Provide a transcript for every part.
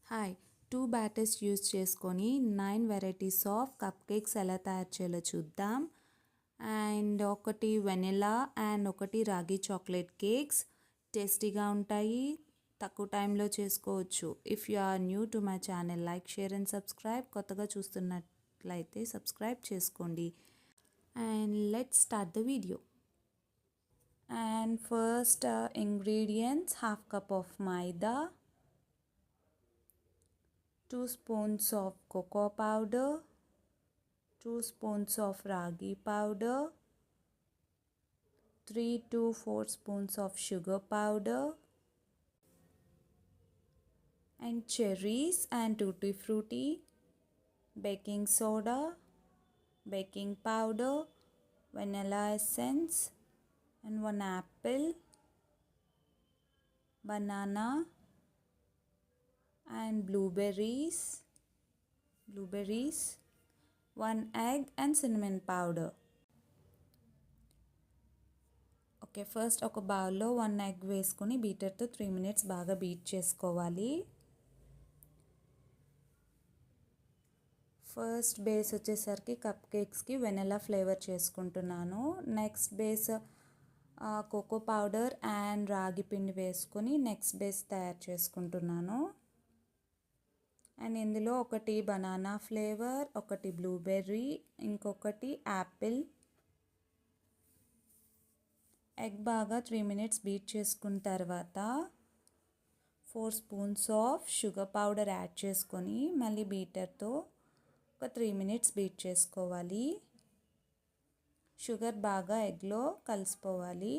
Hi 2 batters use చేసుకొని 9 varieties of cup cakes ఎలా తయారు చేయాలో చూద్దాం. అండ్ ఒకటి వెనిలా అండ్ ఒకటి రాగి చాక్లెట్ కేక్స్ టేస్టీగా ఉంటాయి, తక్కువ టైంలో చేసుకోవచ్చు. If you are new to my channel like, share and subscribe. కొత్తగా చూస్తున్నట్లయితే సబ్స్క్రైబ్ చేసుకోండి. And let's start the video. And first ingredients, half cup of maida, 2 spoons of cocoa powder, 2 spoons of ragi powder, 3 to 4 spoons of sugar powder, and cherries and tutti frutti, baking soda, baking powder, vanilla essence, and 1 apple, banana, and blueberries, 1 egg and cinnamon powder. Okay, first ఒక బౌల్లో 1 egg వేసుకొని బీటర్తో 3 minutes బాగా beat చేసుకోవాలి. First base వచ్చేసరికి cup కేక్స్కి vanilla flavour చేసుకుంటున్నాను. Next base cocoa powder and ragi పిండి వేసుకొని నెక్స్ట్ బేస్ తయారు చేసుకుంటున్నాను. అండ్ ఇందులో ఒకటి బనానా ఫ్లేవర్, ఒకటి బ్లూబెర్రీ, ఇంకొకటి యాపిల్. ఎగ్ బాగా 3 minutes బీట్ చేసుకున్న తర్వాత 4 spoons of sugar powder add చేసుకొని మళ్ళీ బీటర్తో ఒక 3 minutes బీట్ చేసుకోవాలి. షుగర్ బాగా ఎగ్లో కలిసిపోవాలి.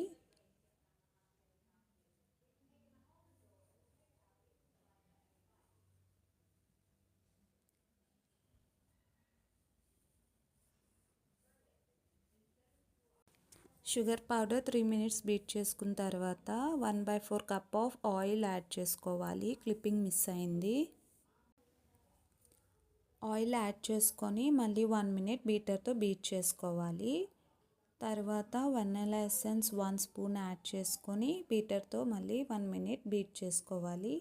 షుగర్ పౌడర్ 3 minutes బీట్ చేసుకున్న తర్వాత 1/4 కప్ ఆఫ్ ఆయిల్ యాడ్ చేసుకోవాలి. క్లిప్పింగ్ మిస్ అయింది. ఆయిల్ యాడ్ చేసుకొని మళ్ళీ 1 minute బీటర్తో బీట్ చేసుకోవాలి. తర్వాత వెనిలా ఎసెన్స్ 1 spoon యాడ్ చేసుకొని బీటర్తో మళ్ళీ 1 minute బీట్ చేసుకోవాలి.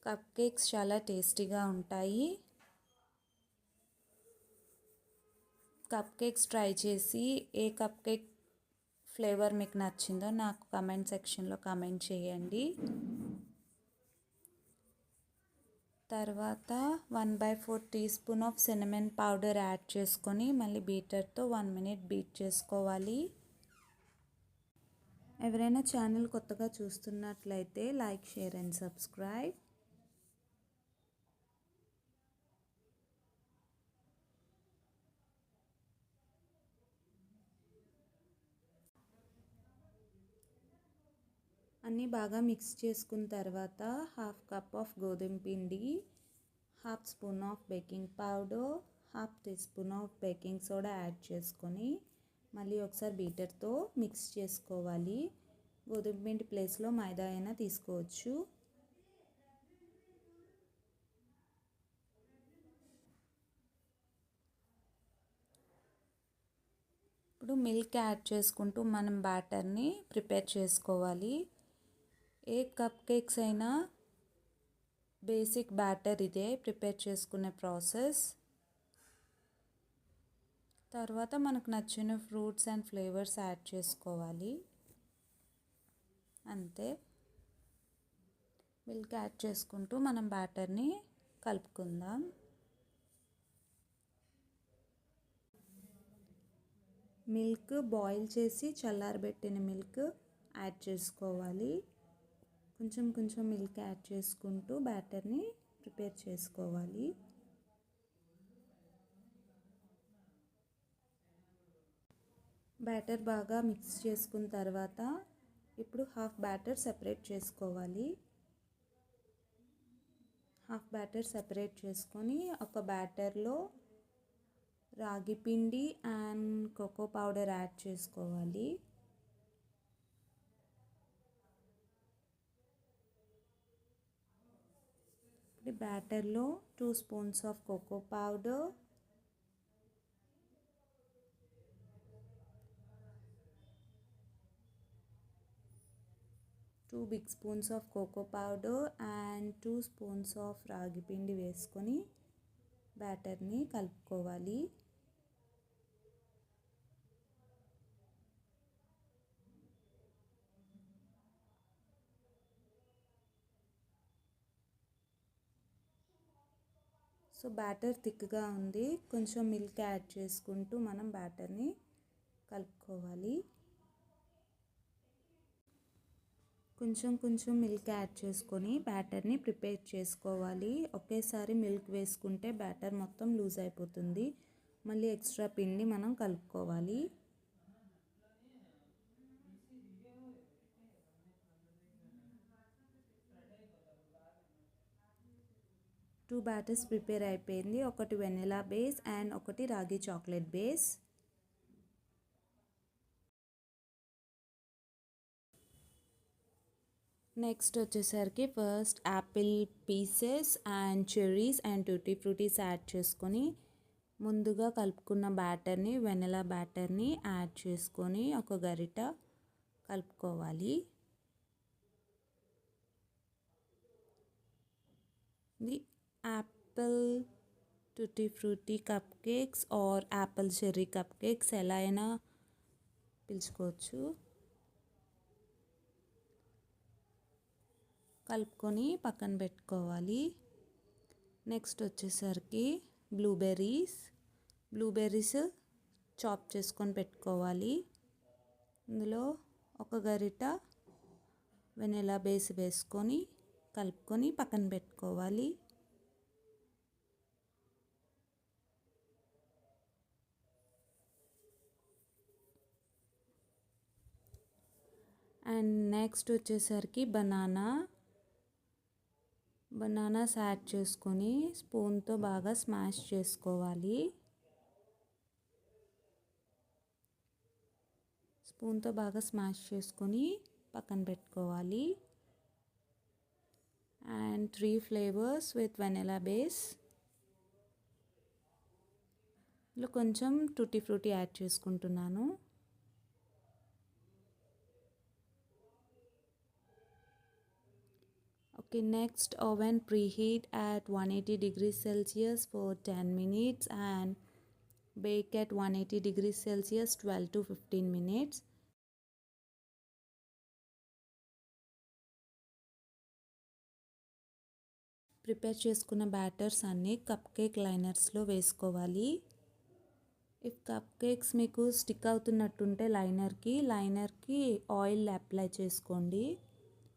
కప్ కేక్స్ చాలా టేస్టీగా ఉంటాయి. కప్ కేక్స్ ట్రై చేసి ఏ కప్ కేక్ ఫ్లేవర్ మీకు నచ్చిందో నాకు కమెంట్ సెక్షన్లో కమెంట్ చేయండి. తర్వాత 1/4 teaspoon of cinnamon powder add చేసుకొని మళ్ళీ బీటర్తో 1 minute బీట్ చేసుకోవాలి. ఎవరైనా ఛానల్ కొత్తగా చూస్తున్నట్లయితే లైక్, షేర్ అండ్ సబ్స్క్రైబ్. అన్నీ బాగా మిక్స్ చేసుకున్న తర్వాత హాఫ్ కప్ ఆఫ్ గోధుమ పిండి, half spoon of baking powder, half teaspoon of baking soda add చేసుకొని మళ్ళీ ఒకసారి బీటర్తో మిక్స్ చేసుకోవాలి. గోధుమ పిండి ప్లేస్లో మైదా అయినా తీసుకోవచ్చు. ఇప్పుడు మిల్క్ యాడ్ చేసుకుంటూ మనం బ్యాటర్ని ప్రిపేర్ చేసుకోవాలి. ఏ కప్ కేక్స్ అయినా బేసిక్ బ్యాటర్ ఇదే ప్రిపేర్ చేసుకునే ప్రాసెస్. తర్వాత మనకు నచ్చిన ఫ్రూట్స్ అండ్ ఫ్లేవర్స్ యాడ్ చేసుకోవాలి. అంతే. మిల్క్ యాడ్ చేసుకుంటూ మనం బ్యాటర్ని కలుపుకుందాం. మిల్క్ బాయిల్ చేసి చల్లారబెట్టిన మిల్క్ యాడ్ చేసుకోవాలి. కొంచెం కొంచెం మిల్క్ యాడ్ చేసుకుంటూ బ్యాటర్ని ప్రిపేర్ చేసుకోవాలి. బ్యాటర్ బాగా మిక్స్ చేసుకున్న తర్వాత ఇప్పుడు హాఫ్ బ్యాటర్ సెపరేట్ చేసుకోవాలి. హాఫ్ బ్యాటర్ సెపరేట్ చేసుకొని ఒక బ్యాటర్లో రాగి పిండి అండ్ కోకో పౌడర్ యాడ్ చేసుకోవాలి. బ్యాటర్లో 2 spoons of cocoa powder, 2 big spoons of cocoa powder and 2 spoons of ragi పిండి వేసుకొని బ్యాటర్ని కలుపుకోవాలి. సో బ్యాటర్ థిక్గా ఉంది, కొంచెం మిల్క్ యాడ్ చేసుకుంటూ మనం బ్యాటర్ని కలుపుకోవాలి. కొంచెం మిల్క్ యాడ్ చేసుకొని బ్యాటర్ని ప్రిపేర్ చేసుకోవాలి. ఒకేసారి మిల్క్ వేసుకుంటే బ్యాటర్ మొత్తం లూజ్ అయిపోతుంది. మళ్ళీ ఎక్స్ట్రా పిండి మనం కలుపుకోవాలి. టూ బ్యాటర్స్ ప్రిపేర్ అయిపోయింది. ఒకటి వెనిలా బేస్ అండ్ ఒకటి రాగి చాక్లెట్ బేస్. నెక్స్ట్ వచ్చేసరికి first apple pieces and cherries and tutti fruttis add చేసుకొని ముందుగా కలుపుకున్న బ్యాటర్ని వెనిలా బ్యాటర్ని యాడ్ చేసుకొని ఒక గరిట కలుపుకోవాలి. The apple tutti frutti cup cakes or apple cherry cup cakes ఎలా అయినా పిలుచుకోవచ్చు. కలుపుకొని పక్కన పెట్టుకోవాలి. నెక్స్ట్ వచ్చేసరికి బ్లూబెర్రీస్ చాప్ చేసుకొని పెట్టుకోవాలి. ఇందులో ఒక గరిట వెనిలా బేస్ వేసుకొని కలుపుకొని పక్కన పెట్టుకోవాలి. అండ్ నెక్స్ట్ వచ్చేసరికి బనానాస్ యాడ్ చేసుకొని స్పూన్తో బాగా స్మాష్ చేసుకోవాలి. స్పూన్తో బాగా స్మాష్ చేసుకొని పక్కన పెట్టుకోవాలి. And 3 flavours with vanilla base. ఇందులో కొంచెం టూటీ ఫ్రూటీ యాడ్ చేసుకుంటున్నాను. Okay, next oven preheat at 180 degrees Celsius for 10 minutes and bake at 180 degrees Celsius 12 to 15 minutes. Prepare చేసుకున్న బ్యాటర్స్ అన్నీ కప్ కేక్ లైనర్స్లో వేసుకోవాలి. ఇఫ్ కప్ కేక్స్ మీకు stick అవుతున్నట్టుంటే లైనర్కి ఆయిల్ అప్లై చేసుకోండి.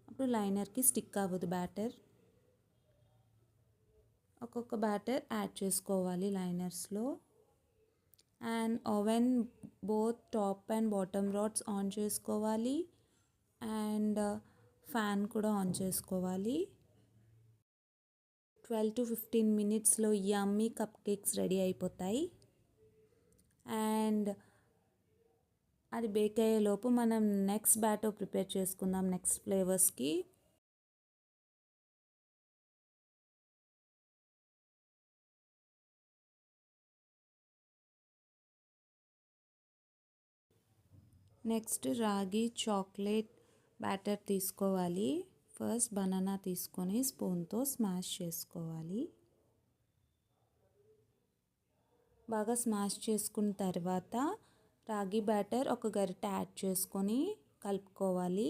అప్పుడు లైనర్కి స్టిక్ అవ్వదు బ్యాటర్. ఒక్కొక్క బ్యాటర్ యాడ్ చేసుకోవాలి లైనర్స్లో. And oven both top and bottom rods on చేసుకోవాలి. అండ్ ఫ్యాన్ కూడా ఆన్ చేసుకోవాలి. 12 to 15 మినిట్స్లో యమ్మీ కప్ కేక్స్ రెడీ అయిపోతాయి. అండ్ అది బేక్ అయ్యేలోపు మనం నెక్స్ట్ బ్యాటర్ ప్రిపేర్ చేసుకుందాం నెక్స్ట్ ఫ్లేవర్స్కి. నెక్స్ట్ రాగి చాక్లెట్ బ్యాటర్ తీసుకోవాలి. ఫస్ట్ బనానా తీసుకొని స్పూన్తో స్మాష్ చేసుకోవాలి. బాగా స్మాష్ చేసుకున్న తర్వాత రాగి బ్యాటర్ ఒక గరిటె యాడ్ చేసుకొని కలుపుకోవాలి.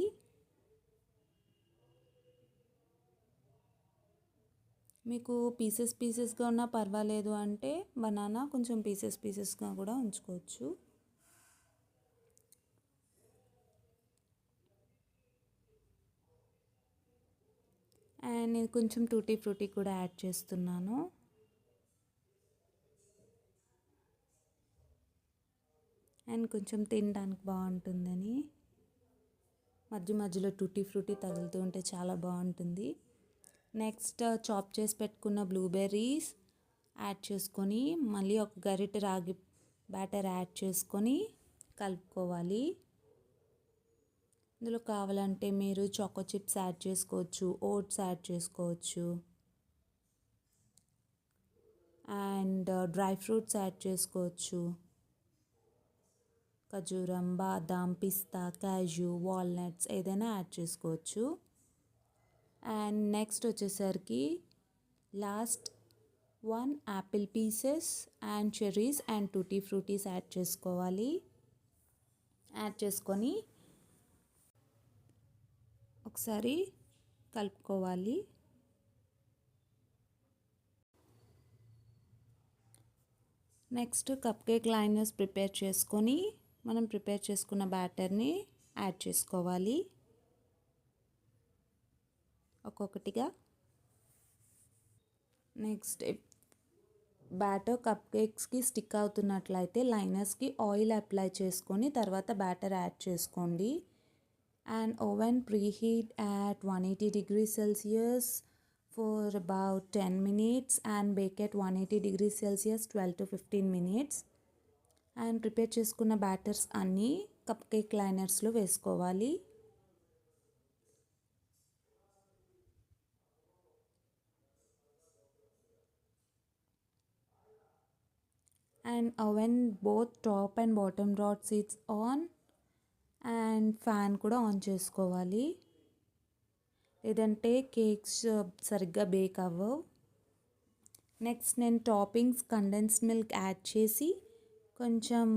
మీకు పీసెస్గా ఉన్నా పర్వాలేదు అంటే బనానా కొంచెం పీసెస్గా కూడా ఉంచుకోవచ్చు. అండ్ నేను కొంచెం టూటీ ఫ్రూటీ కూడా యాడ్ చేస్తున్నాను. అండ్ కొంచెం తినడానికి బాగుంటుందని మధ్యలో టూటీ ఫ్రూటీ తగులుతూ ఉంటే చాలా బాగుంటుంది. నెక్స్ట్ చాప్ చేసి పెట్టుకున్న బ్లూబెర్రీస్ యాడ్ చేసుకొని మళ్ళీ ఒక గరిటె రాగి బ్యాటర్ యాడ్ చేసుకొని కలుపుకోవాలి. ఇందులో కావాలంటే మీరు చాకో చిప్స్ యాడ్ చేసుకోవచ్చు, ఓట్స్ యాడ్ చేసుకోవచ్చు, అండ్ డ్రై ఫ్రూట్స్ యాడ్ చేసుకోవచ్చు. ఖజూరం, బాదాం, పిస్తా, క్యాష్యూ, వాల్నట్స్ ఏదైనా యాడ్ చేసుకోవచ్చు. అండ్ నెక్స్ట్ వచ్చేసరికి last 1 apple pieces and cherries and tutti fruttis add చేసుకోవాలి. యాడ్ చేసుకొని ఒకసారి కలుపుకోవాలి. Next cup cake liners prepare చేసుకొని మనం ప్రిపేర్ చేసుకున్న బ్యాటర్ని యాడ్ చేసుకోవాలి ఒక్కొక్కటిగా. నెక్స్ట్ బ్యాటర్ కప్ కేక్స్కి స్టిక్ అవుతున్నట్లయితే లైనర్స్కి ఆయిల్ అప్లై చేసుకొని తర్వాత బ్యాటర్ యాడ్ చేసుకోండి. And oven preheat at 180 degrees Celsius for about 10 minutes and bake at 180 degrees Celsius 12 to 15 minutes. And prepare చేసుకున్న బ్యాటర్స్ అన్నీ కప్ కేక్ లైనర్స్లో వేసుకోవాలి. And oven both top and bottom dot seats on and fan కూడా on చేసుకోవాలి, లేదంటే cakes సరిగ్గా bake అవ్వవు. Next నేను టాపింగ్స్ కండెన్స్డ్ మిల్క్ యాడ్ చేసి కొంచెం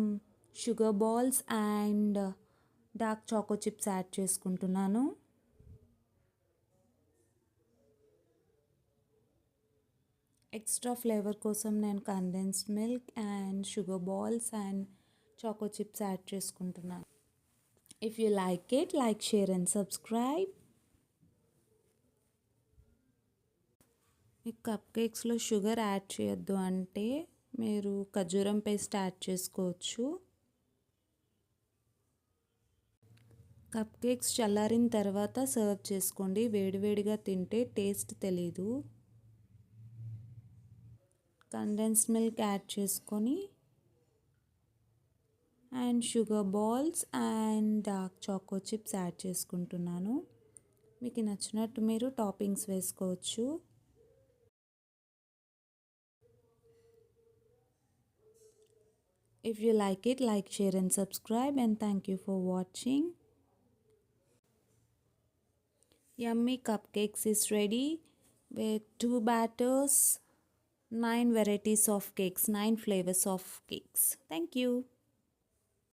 sugar balls and dark choco chips add చేసుకుంటున్నాను. ఎక్స్ట్రా ఫ్లేవర్ కోసం నేను condensed milk and sugar balls and choco chips add చేసుకుంటున్నాను. If you like it, like, share and subscribe. మీకు cup కేక్స్లో sugar add చేయొద్దు అంటే మీరు ఖర్జూరం పేస్ట్ యాడ్ చేసుకోవచ్చు. కప్ కేక్స్ చల్లారిన తర్వాత సర్వ్ చేసుకోండి. వేడివేడిగా తింటే టేస్ట్ తెలీదు. కండెన్స్డ్ మిల్క్ యాడ్ చేసుకొని and sugar balls and dark choco chips add చేసుకుంటున్నాను. మీకు నచ్చినట్టు మీరు టాపింగ్స్ వేసుకోవచ్చు. If you like it, like, share and subscribe, and thank you for watching. Yummy cupcakes is ready with 2 batters, 9 varieties of cakes, 9 flavors of cakes. Thank you.